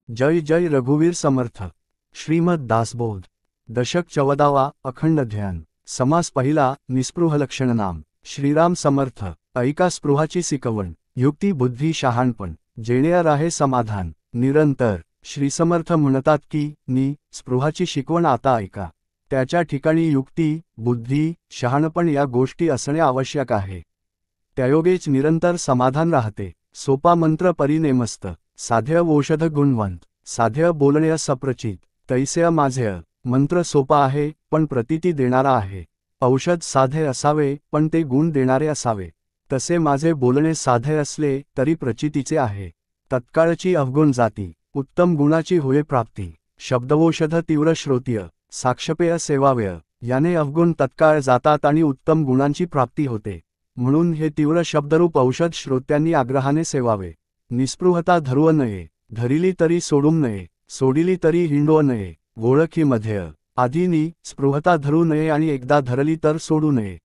जय जय रघुवीर समर्थ। श्रीमद दासबोध दशक 14वा अखंड ध्यान। समास पहिला निस्पृह लक्षण नाम। श्रीराम समर्थ। ऐका स्पृहाची सिकवण, युक्ती बुद्धी शहाणपण, जेणे राहे समाधान निरंतर। श्री समर्थ म्हणतात की स्पृहाची शिकवण आता ऐका। त्याच्या ठिकाणी युक्ती बुद्धी शहाणपण या गोष्टी असणे आवश्यक आहे। त्यायोगेच निरंतर समाधान राहते। सोपा मंत्र परिनेमस्त, साध्य औषध गुणवंत, साध्य बोलणे सप्रचित, तैसे माझे। मंत्र सोपा आहे पण प्रतीती देणारा आहे। औषध साधे असावे पण ते गुण देणारे असावे। तसे माझे बोलणे साधे असले तरी प्रचितीचे आहे। तत्काळची अवगुण जाती, उत्तम गुणाची होय प्राप्ती। शब्दौषध तीव्र श्रोतीय, साक्षपेय सेवावेय, याने अवगुण तत्काळ जातात आणि उत्तम गुणांची प्राप्ती होते। म्हणून हे तीव्र शब्दरूप औषध श्रोत्यांनी आग्रहाने सेवावे। निस्पृहता धरव नये, धरिली तरी सोडू नये, सोडिली तरी हिंडू नये। ओळखीमध्ये आधी स्पृहता धरू नये आणि एकदा धरली तर सोडू नये।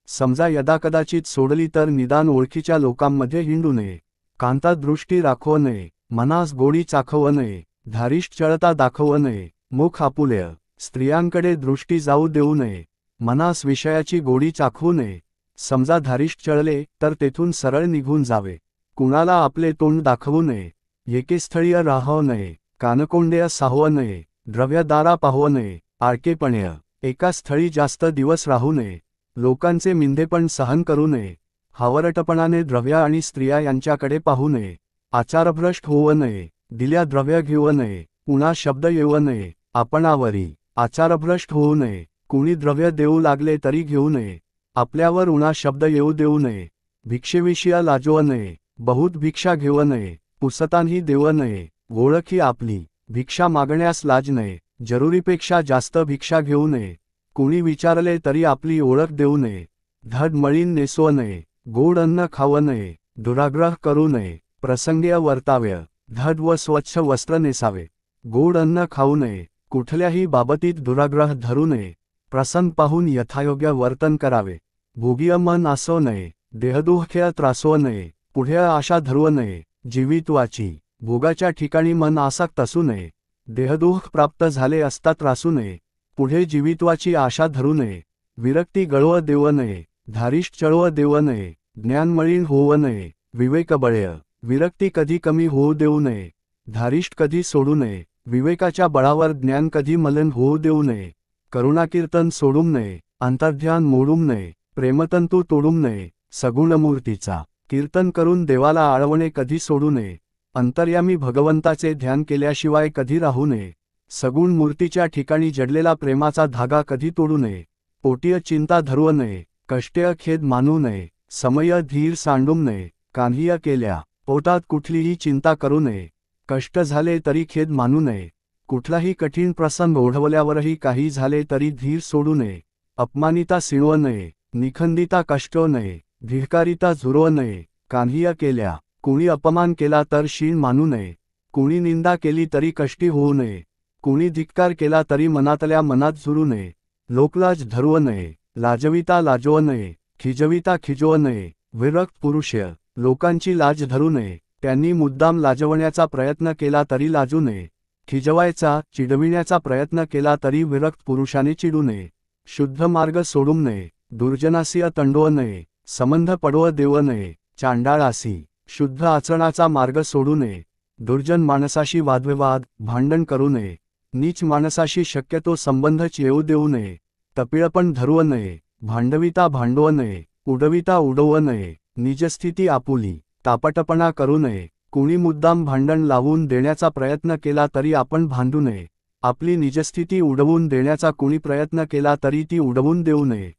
समजा यदाकदाचित सोडली तर निदान ओळखीच्या लोकांमध्ये हिंडू नये। कांता दृष्टी राखव नये, मनास गोडी चाखव नये, धारिष्ट चळता दाखव नये। मुख आपुलेय, स्त्रियांकडे दृष्टी जाऊ देऊ नये, मनास विषयाची गोडी चाखवू नये। समजा धारिष्ट चळले तर तेथून सरळ निघून जावे। कुणाला आपले तोंड दाखवू नये, एके स्थळीय राहव नये, कानकोंडेय साहव नये, द्रव्यदारा पाहव नये, आळकेपणेय, एका स्थळी जास्त दिवस राहू नये। लोकांचे मिंधेपण सहन करू नये, हावरटपणाने द्रव्य आणि स्त्रिया यांच्याकडे पाहू नये। आचारभ्रष्ट होऊ नये, दिल्या द्रव्य घेऊ नये, पुन्हा शब्द येऊ नये। आपणावरी आचारभ्रष्ट होऊ नये, कुणी द्रव्य देऊ लागले तरी घेऊ नये। आपल्यावर उणा शब्द येऊ देऊ नये, भिक्षेविषयी लाजवू नये, बहुत भिक्षा घेऊ नये, पुसतानही देऊ नये। ओळखी आपली, भिक्षा मागण्यास लाज नये, जरुरीपेक्षा जास्त भिक्षा घेऊ नये। कुणी विचारले तरी आपली ओळख देऊ नये। धड मळीन नेसवू नये, गोड अन्न खाऊ नये, दुराग्रह करू नये, प्रसंगीय वर्ताव्य, धड व स्वच्छ वस्त्र नेसावे, गोड अन्न खाऊ नये, कुठल्याही बाबतीत दुराग्रह धरू नये, प्रसंग पाहून यथायोग्य वर्तन करावे। भोगीय मन असो नये, देहदुःखे त्रासवू नये, पुढे आशा धरवू नये, जीवित्वाची भोगाच्या ठिकाणी मन आसक्त असू नये। देहदुःख प्राप्त झाले असता त्रासू नये, पुढे जीवित्वाची आशा धरू नये। विरक्ती गळव देऊ नये, धारिष्ट चळव देऊ नये, ज्ञानमळीन होऊ नये, विवेकबळेय, विरक्ती कधी कमी होऊ देऊ नये, धारिष्ट कधी सोडू नये, विवेकाच्या बळावर ज्ञान कधी मलन होऊ देऊ नये। करुणाकीर्तन सोडू नये, अंतर्ध्यान मोडू नये, प्रेमतंतू तोडू नये, सगुणमूर्तीचा कीर्तन करून देवाला आळवणे कधी सोडू नये। अंतर्यामी भगवंताचे ध्यान केल्याशिवाय कधी राहू नये। सगुण मूर्तीच्या ठिकाणी जडलेला प्रेमाचा धागा कधी तोडू नये। पोटीय चिंता धरवू नये, कष्टेय खेद मानू नये, समय धीर सांडू नये, कान्हीय केल्या पोटात कुठलीही चिंता करू नये। कष्ट झाले तरी खेद मानू नये, कुठलाही कठीण प्रसंग ओढवल्यावरही काही झाले तरी धीर सोडू नये। अपमानिता सिणवू नये, निखंदिता कष्टो नये, धिक्कारिता झुरवू नये, कान्हीय केल्या कुणी अपमान केला तर शीण मानू नये, कुणी निंदा केली तरी कष्टी होऊ नये, कुणी धिक्कार केला तरी मनातल्या मनात झुरू नये। लोकलाज धरवू नये, लाजविता लाजवू नये, खिजविता खिजवू नये, विरक्त पुरुषय, लोकांची लाज धरू नये, त्यांनी मुद्दाम लाजवण्याचा प्रयत्न केला तरी लाजू नये। खिजवायचा चिडविण्याचा प्रयत्न केला तरी विरक्त पुरुषाने चिडू नये। शुद्ध मार्ग सोडू नये, दुर्जनासी तंडवू नये, संबंध पडवू देऊ नये, चांडाळासी शुद्ध आचरणाचा मार्ग सोडू नये। दुर्जन माणसाशी वादविवाद भांडण करू नये, नीच माणसाशी शक्यतो संबंधच येऊ देऊ नये। तपिळपण धरवू नये, भांडविता भांडवू नये, उडविता उडवू नये, निजस्थिती आपुली तापटपणा करू नये। कुणी मुद्दाम भांडण लावून देण्याचा प्रयत्न केला तरी आपण भांडू नये। आपली निजस्थिती उडवून देण्याचा कुणी प्रयत्न केला तरी ती उडवून देऊ नये।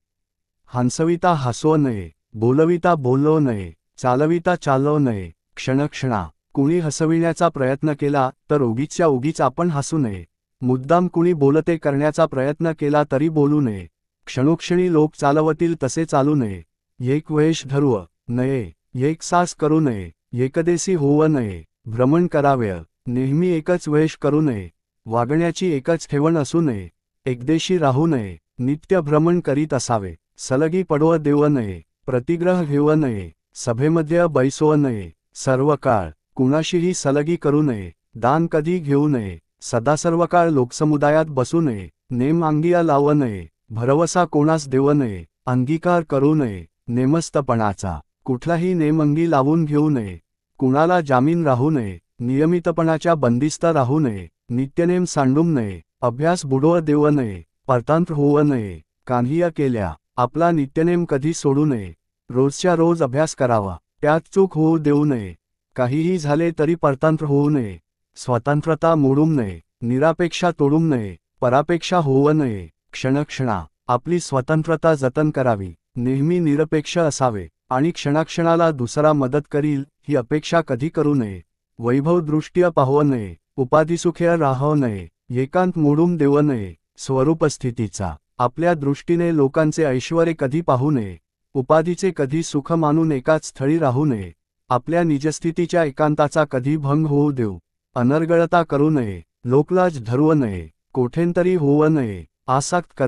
हंसविता हसवू नये, बोलविता बोलवू नये, चालविता चालवू नये, क्षणक्षणा कुणी हसविण्याचा प्रयत्न केला तर उगीच्या उगीच आपण हसू नये। मुद्दाम कुणी बोलते करण्याचा प्रयत्न केला तरी बोलू नये। क्षणोक्षणी लोक चालवतील तसे चालू नये। एक वेश धरवू नये, एक सास करू नये, एकदेशी होऊ नये, भ्रमण करावे, नेहमी एकच वेश करू नये, वागण्याची एकच ठेवण असू नये, एकदेशी राहू नये, नित्य भ्रमण करीत असावे, सलगी पडवू देऊ नये, प्रतिग्रह घेऊ नये, सभेमध्ये बैसवू नये, सर्व काळ कुणाशीही सलगी करू नये, दान कधी घेऊ नये, सदा सर्व काळ लोकसमुदायात बसू नये, नेम अंगिया लावू नये, भरवसा कोणास देऊ नये, अंगीकार करू नये, नेमस्तपणाचा कुठलाही नेम अंगी लावून घेऊ नये, कुणाला जामीन राहू नये, नियमितपणाच्या बंदिस्त राहू नये, नित्यनेम सांडून नये, अभ्यास बुडवू देऊ नये, परतंत्र होऊ नये, कान्हिया केल्या आपला नित्यनेम कधी सोडू नये, रोजच्या रोज अभ्यास करावा, त्यात चूक होऊ देऊ नये, काहीही झाले तरी परतंत्र होऊ नये, स्वतंत्रता मोडू नये, निरापेक्षा तोडू नये, परापेक्षा होऊ नये, क्षणक्षणा आपली स्वतंत्रता जतन करावी, नेहमी निरपेक्ष असावे आणि क्षणाक्षणाला दुसरा मदत करील ही अपेक्षा कधी करू नये, वैभवदृष्ट्या पाहू नये, उपाधिसुखे राहू नये, एकांत मोडून देऊ नये, स्वरूपस्थितीचा आपल्या दृष्टीने लोकांचे ऐश्वर्य कधी पाहू नये, उपाधीचे कधी सुख मानून एकाच स्थळी राहू नये, आपल्या निजस्थितीच्या एकांताचा कधी भंग होऊ देऊ, अनर्गळता करू नये, लोकलाज धरू नये, कोठेंतरी होऊ नये, आसक्त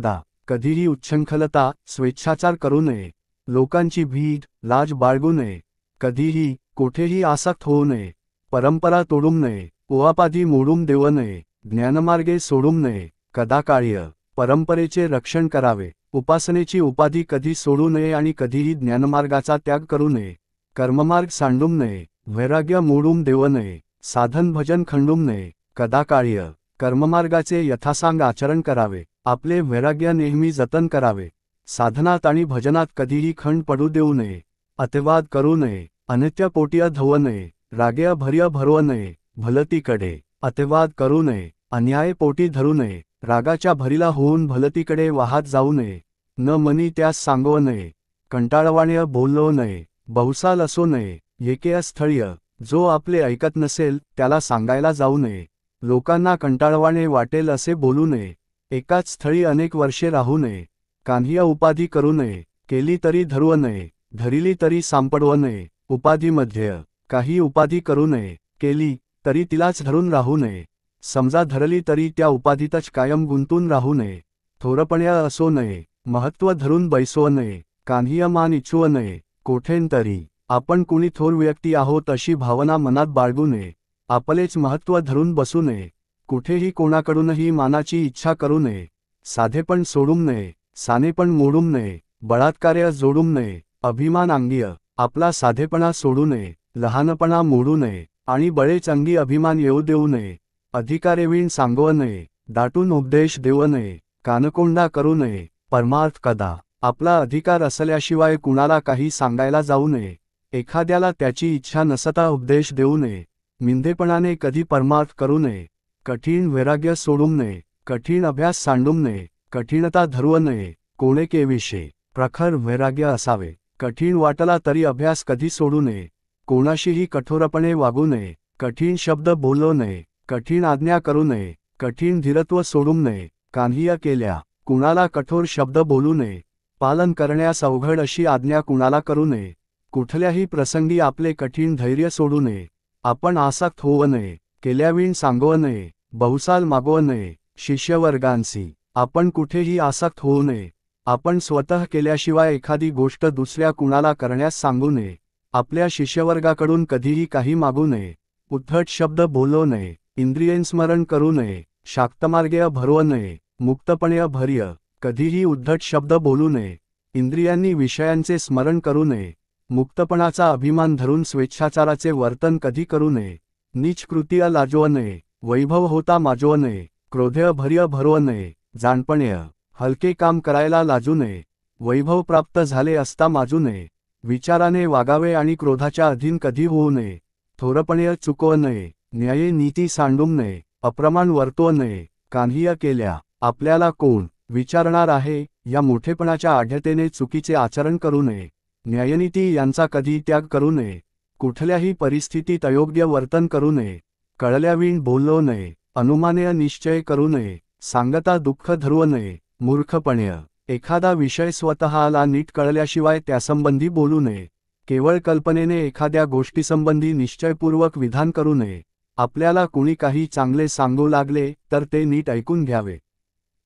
कधीही उच्छृंखलता स्वेच्छाचार करू नये, लोकांची भीड लाज बाळगू नये, कधीही कोठेही आसक्त होऊ नये, परंपरा तोडू नये, उपाधी मोडून देऊ नये, ज्ञानमार्गे सोडू नये, कदाकाळ्य परंपरेचे रक्षण करावे, उपासनेची उपाधी कधी सोडू नये आणि कधीही ज्ञानमार्गाचा त्याग करू नये, कर्ममार्ग सांडू नये, वैराग्य मोडून देऊ नये, साधन भजन खंडू नये, कदाकाळ्य कर्ममार्गाचे यथासांग आचरण करावे, आपले वैराग्य नेहमी जतन करावे, साधनात आणि भजनात कधीही खंड पडू देऊ नये, अतिवाद करू नये, अनित्य पोटी धवू नये, रागे भर्य भरवू नये, भलतीकडे अतिवाद करू नये, अन्याय पोटी धरू नये, रागाच्या भरीला होऊन भलतीकडे वाहत जाऊ नये, न मनी त्यास सांगू नये, कंटाळवाणे बोललो नये, बहुसाल असो नये, एके स्थळीय जो आपले ऐकत नसेल त्याला सांगायला जाऊ नये, लोकांना कंटाळवाणे वाटेल असे बोलू नये, एकाच स्थळी अनेक वर्षे राहू नये, कान्हिया उपाधी करू नये, केली तरी धरू नये, धरिली तरी सांपडवू नये, उपाधीमध्ये काही उपाधी करू नये, केली तरी तिलाच धरून राहू नये, समजा धरली तरी त्या उपाधीतच कायम गुंतून राहू नये, थोरपण्या असो नये, महत्त्व धरून बैसू नये, कान्हिया मान इच्छू नये, कोठेंतरी आपण कुणी थोर व्यक्ती आहोत अशी भावना मनात बाळगू नये, आपलेच महत्त्व धरून बसू नये, कुठेही कोणाकडूनही मानाची इच्छा करू नये, साधेपण सोडू नये, सानेपण मोडू नये, बळात्कार्य जोडू नये, अभिमान अंगीय आपला साधेपणा सोडू नये, लहानपणा मोडू नये आणि बळेच अंगी अभिमान येऊ देऊ नये, अधिकारेवीण सांगू नये, दाटून उपदेश देऊ नये, कानकोंडा करू नये, परमार्थ कदा आपला अधिकार असल्याशिवाय कुणाला काही सांगायला जाऊ नये, एखाद्याला त्याची इच्छा नसता उपदेश देऊ नये, मिंधेपणाने कधी परमार्थ करू नये, कठीण वैराग्य सोडू नये, कठीण अभ्यास सांडू नये, कठीणता धरू नये, कोणेकेविषयी प्रखर वैराग्य असावे, कठीण वाटला तरी अभ्यास कधी सोडू नये, कोणाशीही कठोरपणे वागू नये, कठीण शब्द बोलू नये, कठीण आज्ञा करू नये, कठीण धीरत्व सोडू नये, कान्हिया केल्या कुणाला कठोर शब्द बोलू नये, पालन करण्यास अवघड अशी आज्ञा कुणाला करू नये, कुठल्याही प्रसंगी आपले कठीण धैर्य सोडू नये, आपण आसक्त होऊ नये, केल्याविण सांगू नये, बहुसाल मागवू नये, शिष्यवर्गांशी आपण कुठेही आसक्त होऊ नये, आपण स्वतः केल्याशिवाय एखादी गोष्ट दुसऱ्या कुणाला करण्यास सांगू नये, आपल्या शिष्यवर्गाकडून कधीही काही मागू नये, उद्धट शब्द बोलू नये, इंद्रियस्मरण करू नये, शाक्तमार्गे भरवू नये, मुक्तपणे भर्य कधीही उद्धट शब्द बोलू नये, इंद्रियांनी विषयांचे स्मरण करू नये, मुक्तपणाचा अभिमान धरून स्वेच्छाचाराचे वर्तन कधी करू नये, नीच कृती लाजवू नये, वैभव होता माजवू नये, क्रोधेय भर्य भरवू नये, जाणपणे हलके काम करायला लाजू नये, वैभव प्राप्त झाले असता माजू नये, विचाराने वागावे आणि क्रोधाच्या अधीन कधी होऊ नये, थोरपणे चुकवू नये, न्याय नीती सांडू नये, अप्रमाण वर्तवू नये, कान्हिया केल्या आपल्याला कोण विचारणार आहे या मोठेपणाच्या आढ्यतेने चुकीचे आचरण करू नये, न्यायनीती यांचा कधी त्याग करू नये, कुठल्याही परिस्थितीत अयोग्य वर्तन करू नये, कळल्याविण बोलू नये, अनुमानेय निश्चय करू नये, सांगता दुःख धरू नये, मूर्खपणे एखादा विषय स्वतःला नीट कळल्याशिवाय त्यासंबंधी बोलू नये, केवळ कल्पनेने एखाद्या गोष्टीसंबंधी निश्चयपूर्वक विधान करू नये, आपल्याला कुणी काही चांगले सांगू लागले तर ते नीट ऐकून घ्यावे,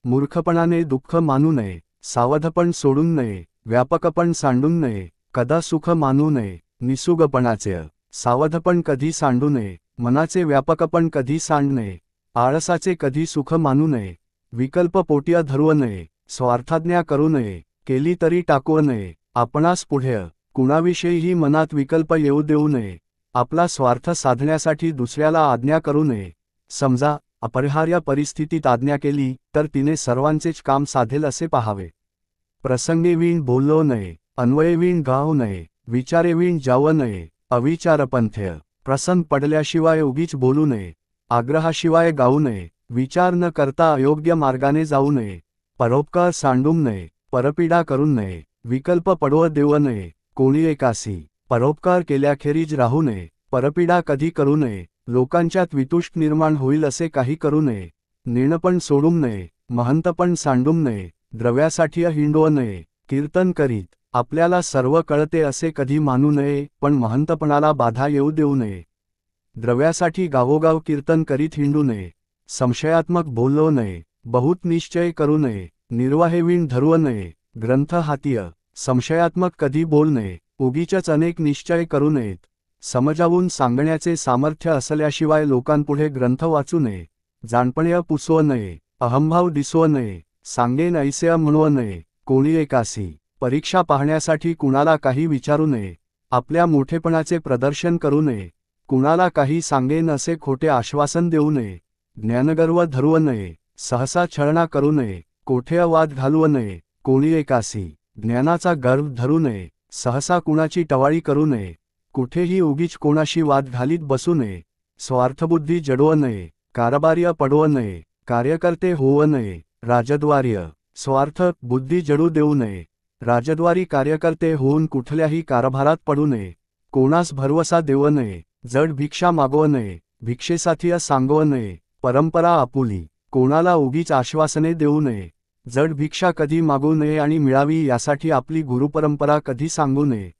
मूर्खपणाने दुःख मानू नये, सावधपण सोडून नये, व्यापकपण सांडू नये, कदा सुख मानू नये, निसुगपणाचे सावधपण कधी सांडू नये, मनाचे व्यापकपण कधी सांड नये, आळसाचे कधी सुख मानू नये, विकल्प पोटी धरवू नये, स्वार्थाज्ञा करू नये, केली तरी टाकू नये, आपणास पुढे कुणाविषयीही मनात विकल्प येऊ देऊ नये, आपला स्वार्थ साधण्यासाठी दुसऱ्याला आज्ञा करू नये. समजा अपरिहार्य परिस्थितीत आज्ञा केली तर तिने सर्वांचेच काम साधेल असे पाहावे. प्रसंगी वीण बोललो नये, अन्वये वीण गाव नये, विचारे वीण जाव नये, अविचारपंथ्य. प्रसंग पडल्याशिवाय उगीच बोलू नये, आग्रहाशिवाय गाऊ नये, विचार न करता अयोग्य मार्गाने जाऊ नये, परोपकार सांडूम नये, परपीडा करू नये, विकल्प पडव देऊ नये, कोणी एकासी. परोपकार केल्याखेरीज राहू नये, परपीडा कधी करू नये, लोकांच्यात वितुष्ट निर्माण होईल असे काही करू नये, नेणपण सोडूम नये, महंतपण सांडूम नये, द्रव्यासाठी हिंडवू नये, कीर्तन करीत आपल्याला सर्व कळते असे कधी मानू नये, पण महंतपणाला बाधा येऊ देऊ नये. द्रव्यासाठी गावोगाव कीर्तन करीत हिंडू नये, संशयात्मक बोललो नये, बहुत निश्चय करू नये, निर्वाहे वीण धरवू नये, ग्रंथ हातीय. संशयात्मक कधी बोल नये, उगीचच अनेक निश्चय करू नयेत, समजावून सांगण्याचे सामर्थ्य असल्याशिवाय लोकांपुढे ग्रंथ वाचू नये, जाणपणे पुसवू नये, अहंभाव दिसवू नये, सांगेन ऐसे म्हणवू नये, कोणी एकासी. परीक्षा पाहण्यासाठी कुणाला काही विचारू नये, आपल्या मोठेपणाचे प्रदर्शन करू नये, कुणाला काही सांगेन असे खोटे आश्वासन देऊ नये, ज्ञानगर्व धरवू नये, सहसा छळना करू नये, कोठे वाद घालवू नये, कोणी एकासी. ज्ञानाचा गर्व धरू नये, सहसा कुणाची टवाळी करू नये, कुठेही उगीच कोणाशी वाद घालीत बसू नये, स्वार्थबुद्धी जडवू नये, कारभार्य पडवू नये, कार्यकर्ते होऊ नये, राजद्वार्य. स्वार्थ बुद्धी जडू देऊ नये, राजद्वारी कार्यकर्ते होऊन कुठल्याही कारभारात पडू नये, कोणास भरवसा देऊ नये, जड भिक्षा मागवू नये, भिक्षेसाठी सांगवू नये, परंपरा आपुली. कोणाला उगीच आश्वासने देऊ नये, जड भिक्षा कधी मागू नये आणि मिळावी यासाठी आपली गुरुपरंपरा कधी सांगू नये,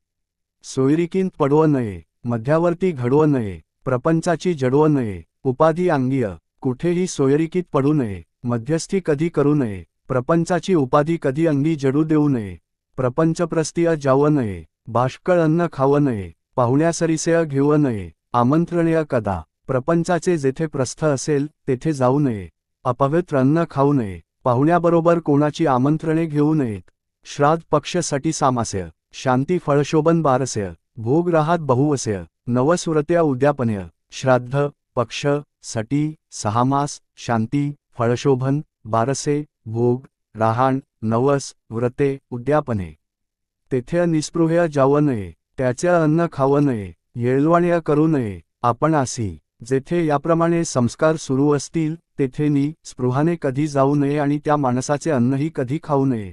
सोयरिकींत पडवू नये, मध्यावर्ती घडवू नये, प्रपंचाची जडवू नये, उपाधी अंगीय. कुठेही सोयरिकीत पडू नये, मध्यस्थी कधी करू नये, प्रपंचाची उपाधी कधी अंगी जडू देऊ नये, प्रपंचप्रस्तीय जावू नये, बाष्कळ अन्न खावू नये, पाहुण्यासरीसेय घेऊ नये, आमंत्रणेय कदा. प्रपंचाचे जेथे प्रस्थ असेल तेथे जाऊ नये, अपवित्र अन्न खाऊ नये, पाहुण्याबरोबर कोणाची आमंत्रणे घेऊ नयेत. श्राद्ध पक्ष सटी सामास्य, शांती फळशोभन बारस्य, भोग राहात बहुवस्य, नवसुरत्या उद्यापन्य. श्राद्ध पक्ष सटी सहामास, शांती फळशोभन, बारसे भोग, राहाण, नवस व्रते, उद्यापने. तेथे निस्पृह्य जावू नये, त्याचे अन्न खावू नये, येळवाण्या करू नये, आपण आसी. जेथे याप्रमाणे संस्कार सुरू असतील तेथे स्पृहाने कधी जाऊ नये आणि त्या माणसाचे अन्नही कधी खाऊ नये.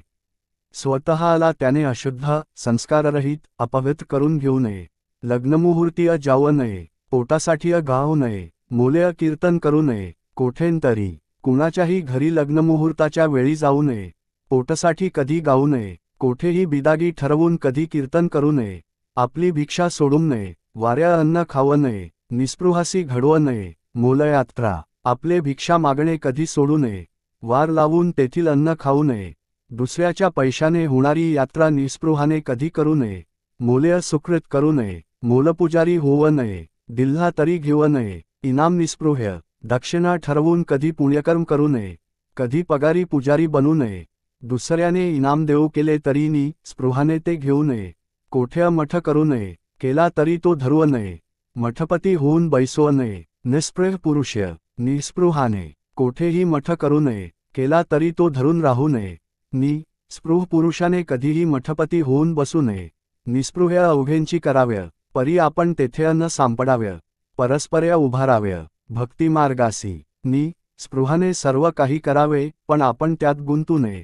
स्वतःला त्याने अशुद्ध, संस्काररहित, अपवित्र करून घेऊ नये. लग्नमुहूर्तीय जावू नये, पोटासाठी गाऊ नये, मूल्य कीर्तन करू नये, कोठेंतरी कुणाच्याही घरी लग्नमुहूर्ताच्या वेळी जाऊ नये, पोटासाठी कधी गाऊ नये, कोठेही बिदागी ठरवून कधी कीर्तन करू नये, आपली भिक्षा सोडू नये, वाऱ्या अन्न खावू नये, निस्पृहासी घडवू नये, मूलयात्रा. आपले भिक्षा मागणे कधी सोडू नये, वार लावून तेथील अन्न खाऊ नये, दुसऱ्याच्या पैशाने होणारी यात्रा निस्पृहाने कधी करू नये, मूल्य सुकृत करू नये, मूलपुजारी होऊ नये, दिल्हा तरी घेऊ नये, इनाम निस्पृह्य. दक्षिणा ठरवून कधी पुण्यकर्म करू नये, कधी पगारी पुजारी बनू नये, दुसऱ्याने इनाम देऊ केले तरी स्पृहाने ते घेऊ नये, कोठे मठ करू नये, केला तरी तो धरवू नये, मठपती होऊन बैसवू नये, निस्पृह पुरुष. निस्पृहाने कोठेही मठ करू नये, केला तरी तो धरून राहू नये, स्पृह पुरुषाने कधीही मठपती होऊन बसू नये, निस्पृह्य अवघेंची कराव्य, परी आपण तेथे न सांपडाव्य, परस्पर्या उभाराव्य, भक्तिमार्गासी. स्पृहाने सर्व काही करावे पण आपण त्यात गुंतू नये,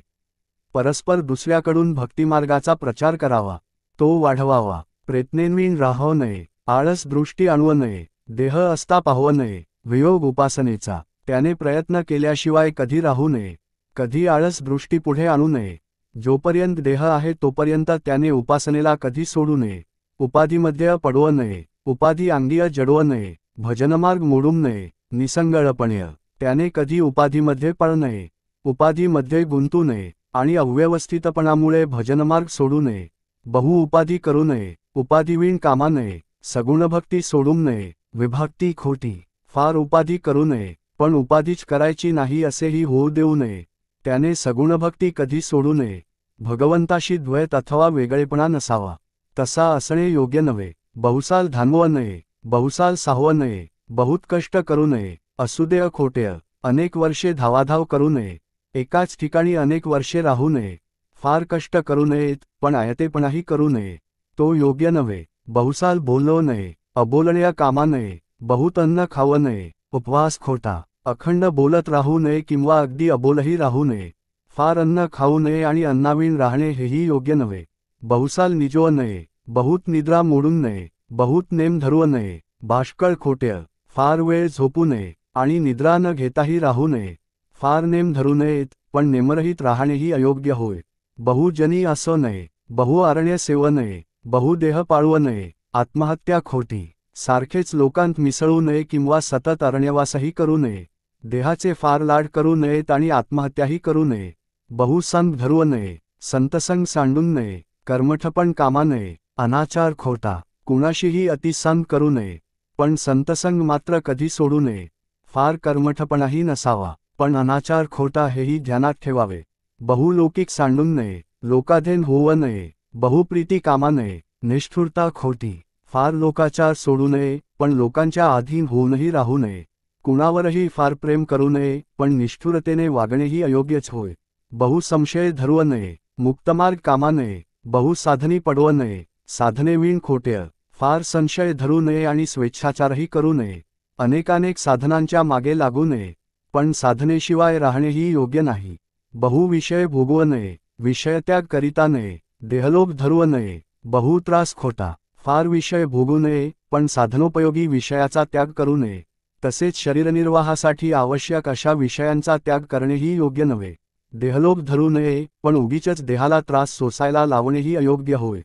परस्पर दुसऱ्याकडून भक्तिमार्गाचा प्रचार करावा, तो वाढवावा, प्रयत्नेंविण राहू नये, आळस दृष्टी आणवू नये, देह असता पाहू नये, वियोग उपासनेचा. त्याने प्रयत्न केल्याशिवाय कधी राहू नये, कधी आळस दृष्टी पुढे आणू नये, जोपर्यंत देह आहे तोपर्यंत त्याने उपासनेला कधी सोडू नये, उपाधीमध्ये पडवू नये, उपाधी अंगीय जडवू नये, भजनमार्ग मोडून नये, निसंगळपणे. त्याने कधी उपाधीमध्ये पडू नये, उपाधीमध्ये गुंतू नये आणि अव्यवस्थितपणामुळे भजनमार्ग सोडू नये, बहु उपाधी करू नये, उपाधीवीण कामा नये, सगुणभक्ती सोडून नये, विभक्ती खोटी. फार उपाधी करू नये, पण उपाधीच करायची नाही असेही होऊ देऊ नये. त्याने सगुणभक्ती कधी सोडू नये. भगवंताशी द्वैत अथवा वेगळेपणा नसावा. तसा असणे योग्य नव्हे. बहुसाल धानवू नये, बहुसाल साहू नये, बहुत कष्ट करू नये, असुदेय खोटेय. अनेक वर्षे धावाधाव करू नये, एकाच ठिकाणी अनेक वर्षे राहू नये. फार कष्ट करू नयेत, पण आयतेपणाही करू नये, तो योग्य नव्हे. बहुसाल बोललो नये, अबोलण्या कामा नये, बहुत अन्न खावं नये, उपवास खोटा. अखंड बोलत राहू नये किंवा अगदी अबोलही राहू नये. फार अन्न खाऊ नये आणि अन्नाविण राहणे हेही योग्य नव्हे. बहुसाल निजो नये, बहुत निद्रा मोडून नये, बहुत नेम धरू नये, बाष्कळ खोटेय. फार वेळ झोपू नये आणि निद्रा न घेताही राहू नये. फार नेम धरू नयेत, पण नेमरहित राहणेही अयोग्य होय. बहुजनी असो नये, बहु अरण्य सेव नये, बहुदेह पाळू नये, आत्महत्या खोटी. सारखेच लोकांत मिसळू नये किंवा सतत अरण्यवासही करू नये. देहाचे फार लाड करू नयेत आणि आत्महत्याही करू नये. बहुसंग धरू नये, संतसंग सांडून नये, कर्मठपण कामा नये, अनाचार खोटा. कुणाशीही अतिसंग करू नये, पण संतसंग मात्र कधी सोडू नये. फार कर्मठपणाही नसावा, पण अनाचार खोटा हेही ध्यानात ठेवावे. बहुलौकिक सांडून नये, लोकाधीन होऊ नये, बहुप्रीती कामा नये, निष्ठुरता खोटी. फार लोकाचार सोडू नये, पण लोकांच्या अधीन होऊनही राहू नये. कुणावरही फार प्रेम करू नये, पण निष्ठुरतेने वागणेही अयोग्यच होय. बहुसंशय धरू नये, मुक्तमार्ग कामा नये, बहुसाधनी पडवू नये, साधनेविण खोटेय. फार संशय धरू नये आणि स्वेच्छाचारही करू नये. अनेकानेक साधनांच्या मागे लागू नये, पण साधनेशिवाय राहणेही योग्य नाही. बहुविषय भोगवू नये, विषयत्याग करिता नये, देहलोभ धरू नये, बहुत्रास खोटा. फार विषय भोगू नये, पण साधनोपयोगी विषयाचा त्याग करू नये. तसेच शरीरनिर्वाहासाठी आवश्यक अशा विषयांचा त्याग करणेही योग्य नव्हे. देहलोभ धरू नये, पण उगीचच देहाला त्रास सोसायला लावणेही अयोग्य होय.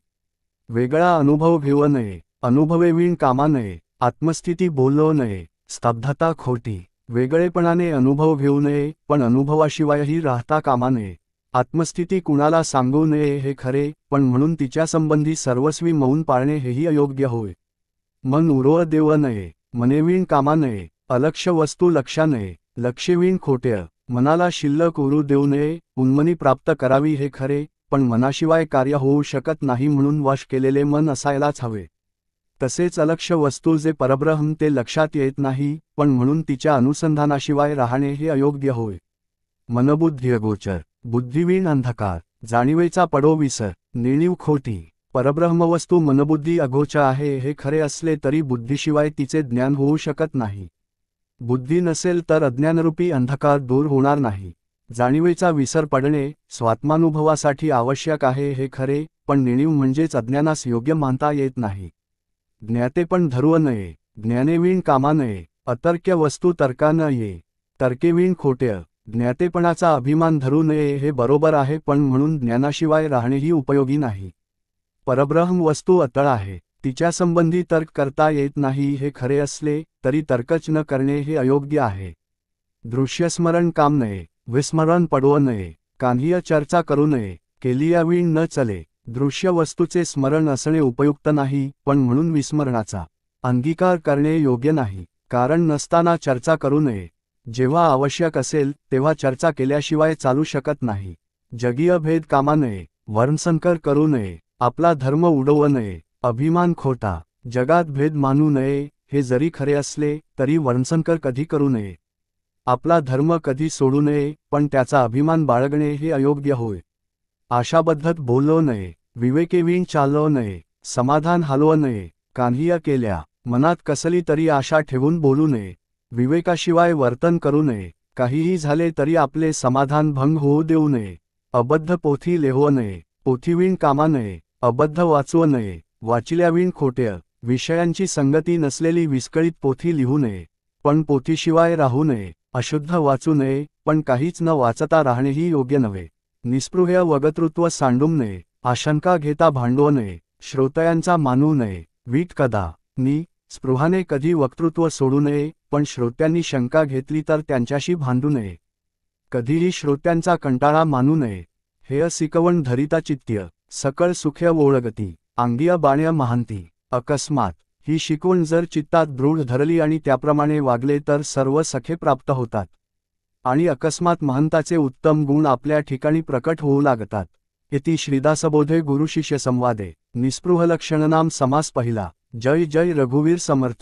वेगळा अनुभव घेऊ नये, अनुभवेविण कामा नये, आत्मस्थिती बोललो नये, स्तब्धता खोटी. वेगळेपणाने अनुभव घेऊ नये, पण अनुभवाशिवायही राहता कामा नये. आत्मस्थिती कुणाला सांगू नये हे खरे, पण म्हणून तिच्यासंबंधी सर्वस्वी मौन पाळणे हेही अयोग्य होय. मन उरोळ देऊ नये, मनेविण कामा नये, अलक्ष वस्तू लक्षा नये, लक्षेविण खोटेय. मनाला शिल्लक उरू देऊ नये, उन्मनी प्राप्त करावी हे खरे, पण मनाशिवाय कार्य होऊ शकत नाही म्हणून वश केलेले मन असायलाच हवे. तसेच अलक्ष वस्तू जे परब्रह्म ते लक्षात येत नाही, पण म्हणून तिच्या अनुसंधानाशिवाय राहणे हे अयोग्य होय. मनबुद्धी अगोचर, बुद्धिवीण अंधकार, जाणीवेचा पडो विसर, नेणीव खोटी. परब्रह्मवस्तू मनबुद्धी अगोचर आहे हे खरे असले तरी बुद्धीशिवाय तिचे ज्ञान होऊ शकत नाही. बुद्धी नसेल तर अज्ञानरूपी अंधकार दूर होणार नाही. जाणीवेचा विसर पडणे स्वात्मानुभवासाठी आवश्यक आहे हे खरे, पण नेणीव म्हणजेच अज्ञानास योग्य मानता येत नाही. ज्ञातेपण धरू नये, ज्ञानेविण कामा नये, अतर्क्य वस्तू तर्का न ये, तर्केविण खोटेय. ज्ञातेपणाचा अभिमान धरू नये हे बरोबर आहे, पण म्हणून ज्ञानाशिवाय राहणेही उपयोगी नाही. परब्रह्म वस्तू अतळ आहे, तिच्यासंबंधी तर्क करता येत नाही हे खरे असले तरी तर्कच न करणे हे अयोग्य आहे. दृश्यस्मरण काम नये, विस्मरण पडवू नये, कान्हीय चर्चा करू नये, केलियाविण न चले. दृश्य वस्तूचे स्मरण असणे उपयुक्त नाही, पण म्हणून विस्मरणाचा अंगीकार करणे योग्य नाही. कारण नसताना चर्चा करू नये. जेव्हा आवश्यक असेल तेव्हा चर्चा केल्याशिवाय चालू शकत नाही. जगीय भेद कामा नये, वर्णसंकर करू नये, आपला धर्म उडवू नये, अभिमान खोटा. जगात भेद मानू नये हे जरी खरे असले तरी वर्णसंकर कधी करू नये. आपला धर्म कधी सोडू नये, पण त्याचा अभिमान बाळगणे हे अयोग्य होय. आशाबद्धत बोललो नये, विवेकेविण चाललो नये, समाधान हालवू नये, कान्हीय केल्या मनात कसली तरी आशा ठेवून बोलू नये, विवेकाशिवाय वर्तन करू नये, काहीही झाले तरी आपले समाधान भंग होऊ देऊ नये, अबद्ध पोथी लिहू नये, पोथीविण कामा नये, अबद्ध वाचू नये, वाचिल्याविण खोटेय. विषयांची संगती नसलेली विस्कळीत पोथी लिहू नये, पण पोथीशिवाय राहू नये, अशुद्ध वाचू नये, पण काहीच न वाचता राहणेही योग्य नव्हे. निस्पृह्य वगतृत्व सांडू नये, आशंका घेता भांडवू नये, श्रोतयांचा मानू नये, वीट कदा नि स्पृहाने कधी वक्तृत्व सोडू नये, पण श्रोत्यांनी शंका घेतली तर त्यांच्याशी भांडू नये. कधीही श्रोत्यांचा कंटाळा मानू नये. हेय सिकवण धरिता चित्त्य, सकळ सुख्य ओळगती, आंगिय बाण्य महांती, अकस्मात ही शिकवण जर चित्तात दृढ धरली आणि त्याप्रमाणे वागले तर सर्व सखे प्राप्त होतात आणि अकस्मात महंताचे उत्तम गुण आपल्या ठिकाणी प्रकट होऊ लागतात. इति श्रीदासबोधे गुरुशिष्य संवादे निस्पृहलक्षणनाम समास पहिला. जय जय रघुवीर समर्थ.